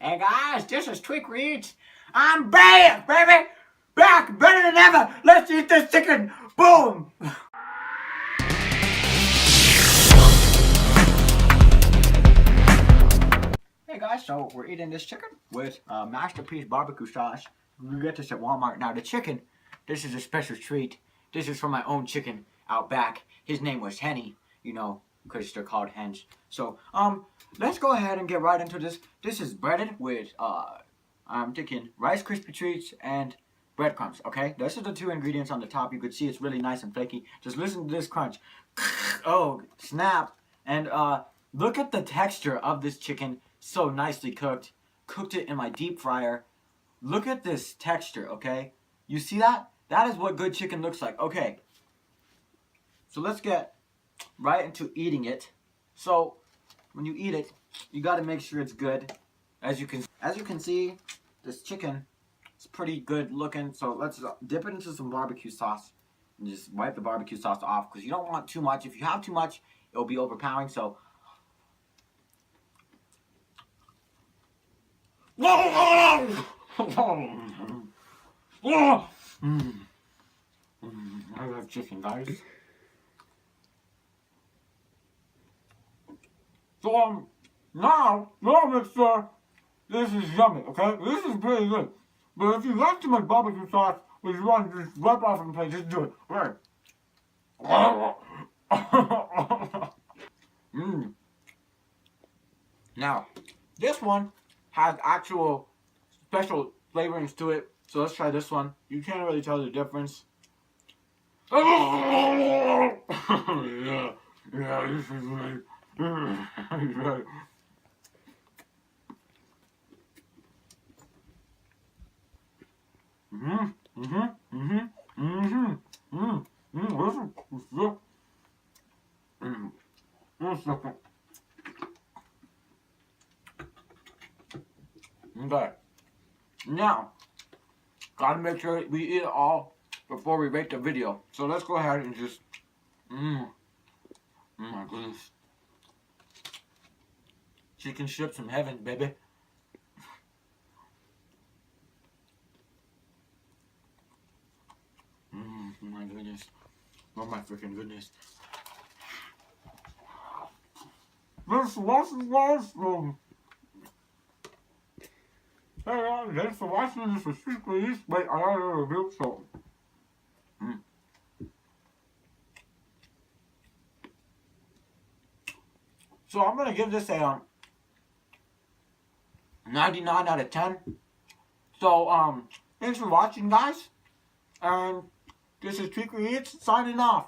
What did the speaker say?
Hey guys, this is Tweak Reads. I'm back, baby! Back, better than ever! Let's eat this chicken! Boom! Hey guys, so we're eating this chicken with Masterpiece barbecue sauce. You get this at Walmart. Now the chicken, this is a special treat. This is from my own chicken out back. His name was Henny, you know, because they're called hens. So, let's go ahead and get right into this. This is breaded with, I'm thinking Rice Krispie treats and breadcrumbs, okay? Those are the two ingredients on the top. You could see it's really nice and flaky. Just listen to this crunch. Oh, snap. And, look at the texture of this chicken. So nicely cooked. Cooked it in my deep fryer. Look at this texture, okay? You see that? That is what good chicken looks like. Okay. So let's get right into eating it. So when you eat it, you got to make sure it's good. As you can see, this chicken is pretty good looking. So let's dip it into some barbecue sauce and just wipe the barbecue sauce off because you don't want too much. If you have too much, it'll be overpowering. So I love chicken, guys. So now make sure this is yummy, okay? This is pretty good. But if you like too much barbecue sauce, which you want to just wipe off and plate, just do it. Right. Now, this one has actual special flavorings to it. So let's try this one. You can't really tell the difference. Yeah, this is right. Right. Okay. Now, gotta make sure we eat it all before we rate the video. So let's go ahead and just, oh my goodness. Chicken strips from heaven, baby. Oh my goodness. Oh my freaking goodness. This was awesome. Hey, thanks for watching this for Secret East. Wait, I got a review, so. So I'm gonna give this a 99 out of 10. So thanks for watching, guys. And this is Tweak Eats signing off.